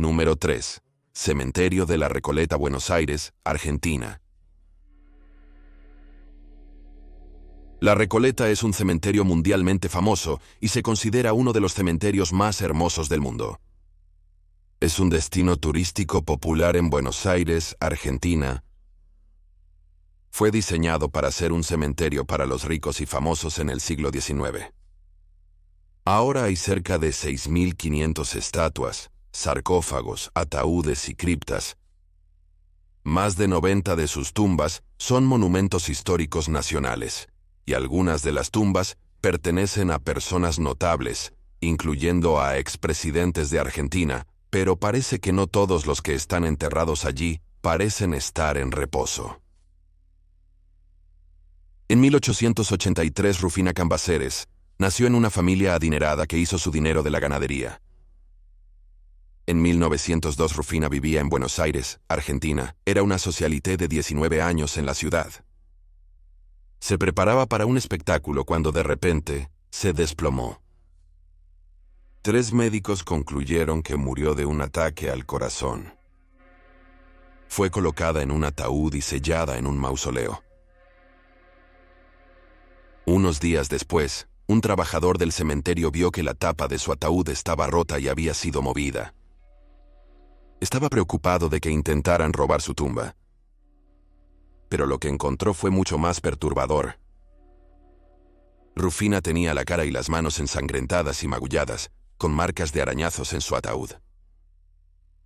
Número 3. Cementerio de la Recoleta, Buenos Aires, Argentina. La Recoleta es un cementerio mundialmente famoso y se considera uno de los cementerios más hermosos del mundo. Es un destino turístico popular en Buenos Aires, Argentina. Fue diseñado para ser un cementerio para los ricos y famosos en el siglo XIX. Ahora hay cerca de 6.500 estatuas, sarcófagos, ataúdes y criptas. Más de 90 de sus tumbas son monumentos históricos nacionales, y algunas de las tumbas pertenecen a personas notables, incluyendo a expresidentes de Argentina, pero parece que no todos los que están enterrados allí parecen estar en reposo. En 1883 Rufina Cambaceres nació en una familia adinerada que hizo su dinero de la ganadería. En 1902 Rufina vivía en Buenos Aires, Argentina. Era una socialité de 19 años en la ciudad. Se preparaba para un espectáculo cuando de repente se desplomó. 3 médicos concluyeron que murió de un ataque al corazón. Fue colocada en un ataúd y sellada en un mausoleo. Unos días después, un trabajador del cementerio vio que la tapa de su ataúd estaba rota y había sido movida. Estaba preocupado de que intentaran robar su tumba. Pero lo que encontró fue mucho más perturbador. Rufina tenía la cara y las manos ensangrentadas y magulladas, con marcas de arañazos en su ataúd.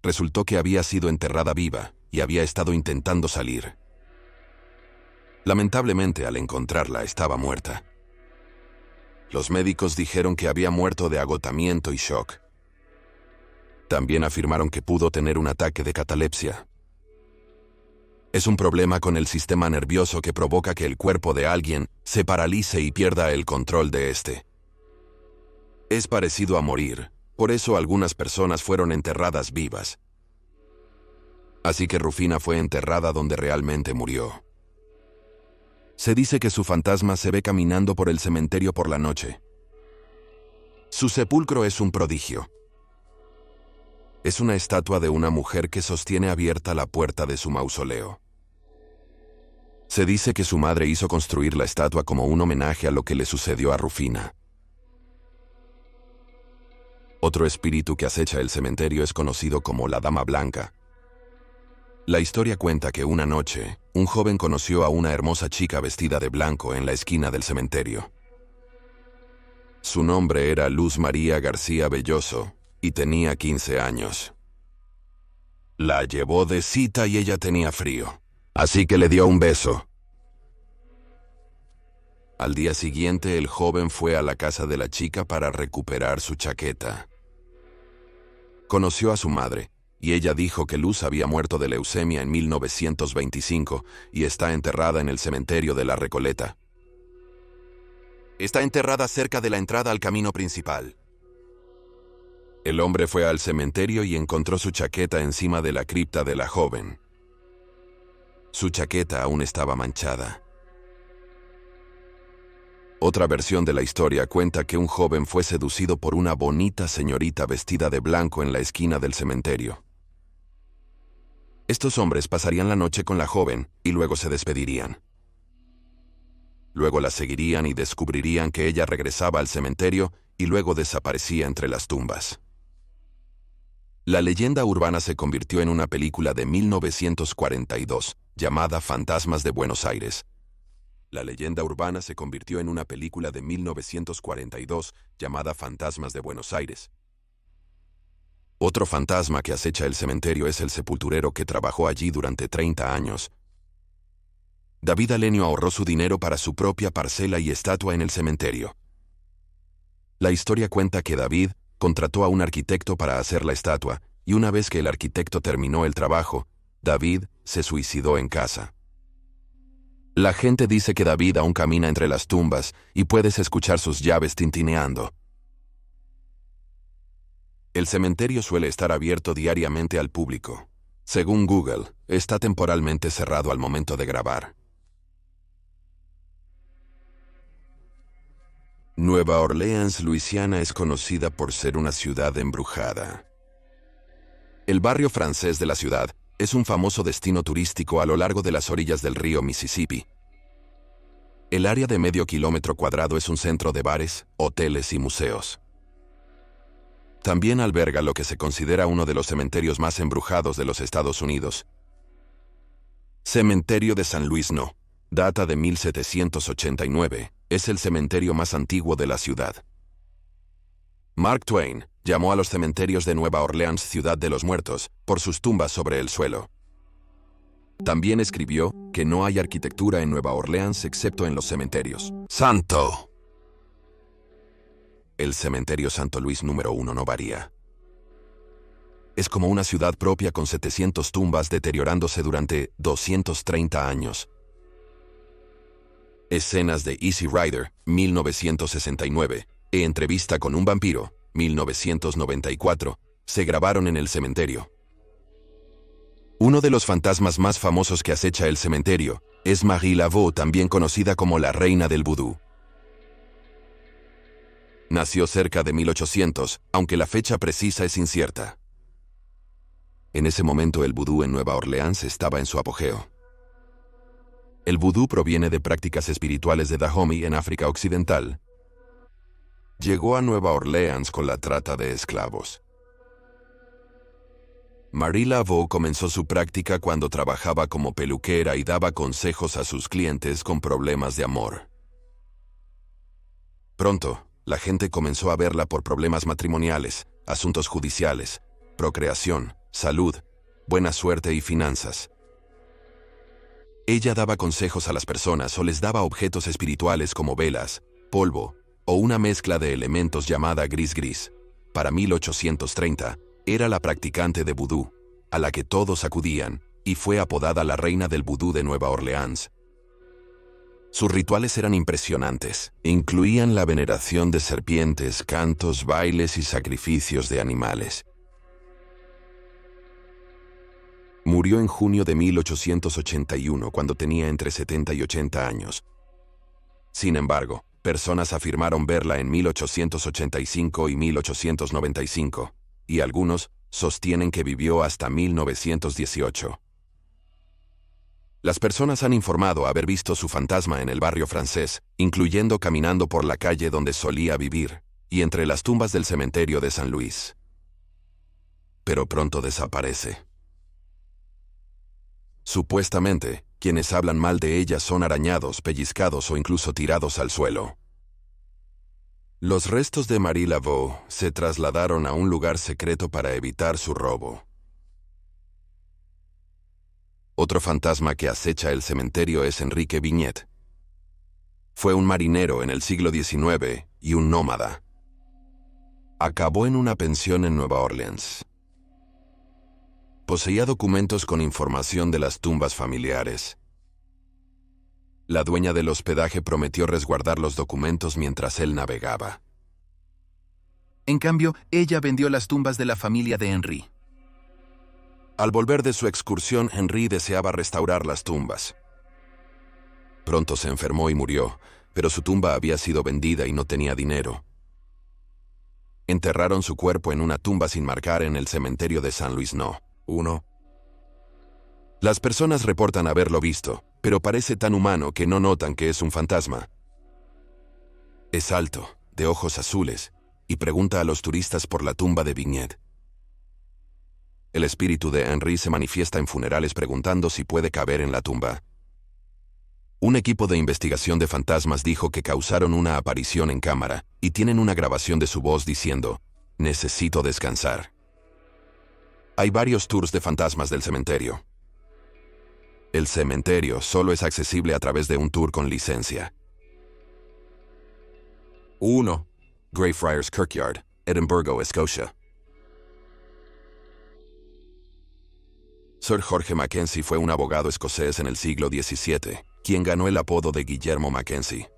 Resultó que había sido enterrada viva y había estado intentando salir. Lamentablemente, al encontrarla, estaba muerta. Los médicos dijeron que había muerto de agotamiento y shock. También afirmaron que pudo tener un ataque de catalepsia. Es un problema con el sistema nervioso que provoca que el cuerpo de alguien se paralice y pierda el control de este. Es parecido a morir, por eso algunas personas fueron enterradas vivas. Así que Rufina fue enterrada donde realmente murió. Se dice que su fantasma se ve caminando por el cementerio por la noche. Su sepulcro es un prodigio. Es una estatua de una mujer que sostiene abierta la puerta de su mausoleo. Se dice que su madre hizo construir la estatua como un homenaje a lo que le sucedió a Rufina. Otro espíritu que acecha el cementerio es conocido como la Dama Blanca. La historia cuenta que una noche, un joven conoció a una hermosa chica vestida de blanco en la esquina del cementerio. Su nombre era Luz María García Belloso y tenía 15 años. La llevó de cita y ella tenía frío, así que le dio un beso. Al día siguiente, el joven fue a la casa de la chica para recuperar su chaqueta. Conoció a su madre, y ella dijo que Luz había muerto de leucemia en 1925 y está enterrada en el cementerio de la Recoleta. Está enterrada cerca de la entrada al camino principal. El hombre fue al cementerio y encontró su chaqueta encima de la cripta de la joven. Su chaqueta aún estaba manchada. Otra versión de la historia cuenta que un joven fue seducido por una bonita señorita vestida de blanco en la esquina del cementerio. Estos hombres pasarían la noche con la joven y luego se despedirían. Luego la seguirían y descubrirían que ella regresaba al cementerio y luego desaparecía entre las tumbas. La leyenda urbana se convirtió en una película de 1942 llamada Fantasmas de Buenos Aires. La leyenda urbana se convirtió en una película de 1942 llamada Fantasmas de Buenos Aires. Otro fantasma que acecha el cementerio es el sepulturero que trabajó allí durante 30 años. David Alenio ahorró su dinero para su propia parcela y estatua en el cementerio. La historia cuenta que David contrató a un arquitecto para hacer la estatua, y una vez que el arquitecto terminó el trabajo, David se suicidó en casa. La gente dice que David aún camina entre las tumbas y puedes escuchar sus llaves tintineando. El cementerio suele estar abierto diariamente al público. Según Google, está temporalmente cerrado al momento de grabar. Nueva Orleans, Luisiana es conocida por ser una ciudad embrujada. El barrio francés de la ciudad es un famoso destino turístico a lo largo de las orillas del río Mississippi. El área de medio kilómetro cuadrado es un centro de bares, hoteles y museos. También alberga lo que se considera uno de los cementerios más embrujados de los Estados Unidos. Cementerio de San Luis No. Data de 1789. Es el cementerio más antiguo de la ciudad. Mark Twain llamó a los cementerios de Nueva Orleans Ciudad de los Muertos por sus tumbas sobre el suelo. También escribió que no hay arquitectura en Nueva Orleans excepto en los cementerios. Santo. El cementerio Santo Luis número 1 no varía. Es como una ciudad propia con 700 tumbas deteriorándose durante 230 años. Escenas de Easy Rider, 1969, e Entrevista con un vampiro, 1994, se grabaron en el cementerio. Uno de los fantasmas más famosos que acecha el cementerio es Marie Laveau, también conocida como la reina del vudú. Nació cerca de 1800, aunque la fecha precisa es incierta. En ese momento el vudú en Nueva Orleans estaba en su apogeo. El vudú proviene de prácticas espirituales de Dahomey en África Occidental. Llegó a Nueva Orleans con la trata de esclavos. Marie Laveau comenzó su práctica cuando trabajaba como peluquera y daba consejos a sus clientes con problemas de amor. Pronto, la gente comenzó a verla por problemas matrimoniales, asuntos judiciales, procreación, salud, buena suerte y finanzas. Ella daba consejos a las personas o les daba objetos espirituales como velas, polvo o una mezcla de elementos llamada gris-gris. Para 1830, era la practicante de vudú, a la que todos acudían, y fue apodada la reina del vudú de Nueva Orleans. Sus rituales eran impresionantes. Incluían la veneración de serpientes, cantos, bailes y sacrificios de animales. Murió en junio de 1881 cuando tenía entre 70 y 80 años. Sin embargo, personas afirmaron verla en 1885 y 1895, y algunos sostienen que vivió hasta 1918. Las personas han informado haber visto su fantasma en el barrio francés, incluyendo caminando por la calle donde solía vivir, y entre las tumbas del cementerio de San Luis. Pero pronto desaparece. Supuestamente, quienes hablan mal de ella son arañados, pellizcados o incluso tirados al suelo. Los restos de Marie Laveau se trasladaron a un lugar secreto para evitar su robo. Otro fantasma que acecha el cementerio es Enrique Vignet. Fue un marinero en el siglo XIX y un nómada. Acabó en una pensión en Nueva Orleans. Poseía documentos con información de las tumbas familiares. La dueña del hospedaje prometió resguardar los documentos mientras él navegaba. En cambio, ella vendió las tumbas de la familia de Henry. Al volver de su excursión, Henry deseaba restaurar las tumbas. Pronto se enfermó y murió, pero su tumba había sido vendida y no tenía dinero. Enterraron su cuerpo en una tumba sin marcar en el cementerio de San Luis No. 1. Las personas reportan haberlo visto, pero parece tan humano que no notan que es un fantasma. Es alto, de ojos azules, y pregunta a los turistas por la tumba de Vignet. El espíritu de Henry se manifiesta en funerales preguntando si puede caber en la tumba. Un equipo de investigación de fantasmas dijo que causaron una aparición en cámara, y tienen una grabación de su voz diciendo, «Necesito descansar». Hay varios tours de fantasmas del cementerio. El cementerio solo es accesible a través de un tour con licencia. 1. Greyfriars Kirkyard, Edimburgo, Escocia. Sir George Mackenzie fue un abogado escocés en el siglo XVII, quien ganó el apodo de Guillermo Mackenzie.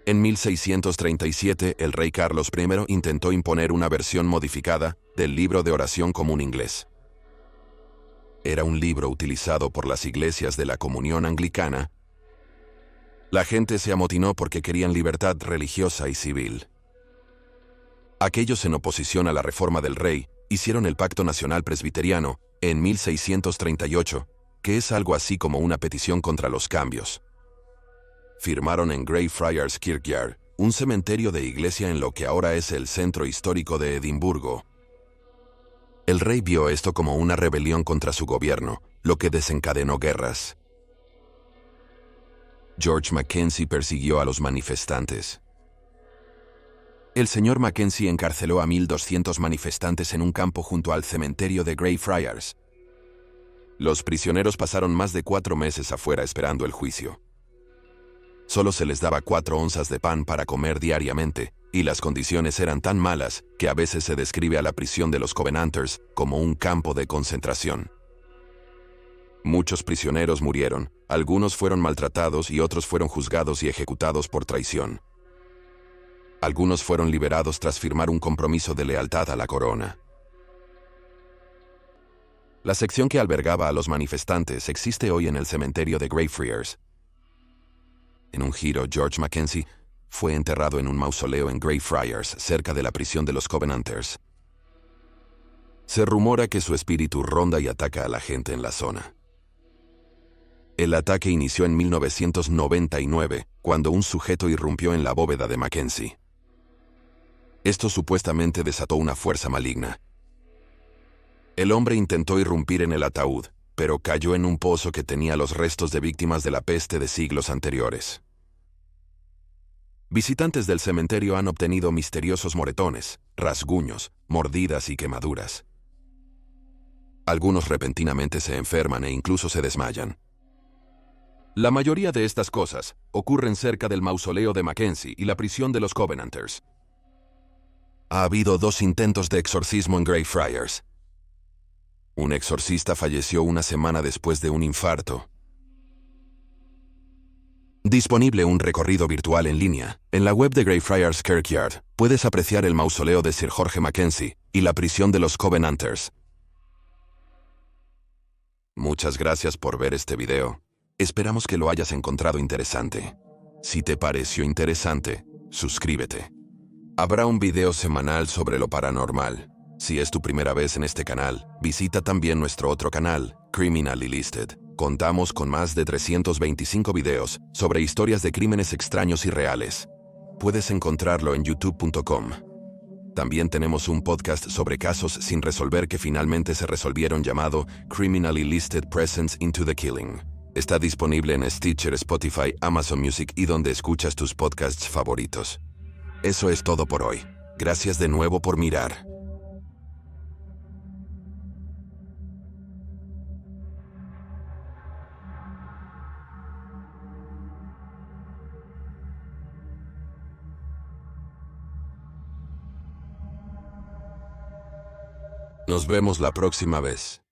En 1637, el rey Carlos I intentó imponer una versión modificada del libro de oración común inglés. Era un libro utilizado por las iglesias de la Comunión Anglicana. La gente se amotinó porque querían libertad religiosa y civil. Aquellos en oposición a la reforma del rey hicieron el Pacto Nacional Presbiteriano en 1638, que es algo así como una petición contra los cambios. Firmaron en Greyfriars Kirkyard, un cementerio de iglesia en lo que ahora es el centro histórico de Edimburgo. El rey vio esto como una rebelión contra su gobierno, lo que desencadenó guerras. George Mackenzie persiguió a los manifestantes. El señor Mackenzie encarceló a 1.200 manifestantes en un campo junto al cementerio de Greyfriars. Los prisioneros pasaron más de 4 meses afuera esperando el juicio. Solo se les daba 4 onzas de pan para comer diariamente, y las condiciones eran tan malas que a veces se describe a la prisión de los Covenanters como un campo de concentración. Muchos prisioneros murieron, algunos fueron maltratados y otros fueron juzgados y ejecutados por traición. Algunos fueron liberados tras firmar un compromiso de lealtad a la corona. La sección que albergaba a los manifestantes existe hoy en el cementerio de Greyfriars. En un giro, George Mackenzie fue enterrado en un mausoleo en Greyfriars, cerca de la prisión de los Covenanters. Se rumora que su espíritu ronda y ataca a la gente en la zona. El ataque inició en 1999, cuando un sujeto irrumpió en la bóveda de Mackenzie. Esto supuestamente desató una fuerza maligna. El hombre intentó irrumpir en el ataúd, pero cayó en un pozo que tenía los restos de víctimas de la peste de siglos anteriores. Visitantes del cementerio han obtenido misteriosos moretones, rasguños, mordidas y quemaduras. Algunos repentinamente se enferman e incluso se desmayan. La mayoría de estas cosas ocurren cerca del mausoleo de Mackenzie y la prisión de los Covenanters. Ha habido 2 intentos de exorcismo en Greyfriars. Un exorcista falleció una semana después de un infarto. Disponible un recorrido virtual en línea. En la web de Greyfriars Kirkyard puedes apreciar el mausoleo de Sir George Mackenzie y la prisión de los Covenanters. Muchas gracias por ver este video. Esperamos que lo hayas encontrado interesante. Si te pareció interesante, suscríbete. Habrá un video semanal sobre lo paranormal. Si es tu primera vez en este canal, visita también nuestro otro canal, Criminally Listed. Contamos con más de 325 videos sobre historias de crímenes extraños y reales. Puedes encontrarlo en youtube.com. También tenemos un podcast sobre casos sin resolver que finalmente se resolvieron llamado Criminally Listed Presents into the Killing. Está disponible en Stitcher, Spotify, Amazon Music y donde escuchas tus podcasts favoritos. Eso es todo por hoy. Gracias de nuevo por mirar. Nos vemos la próxima vez.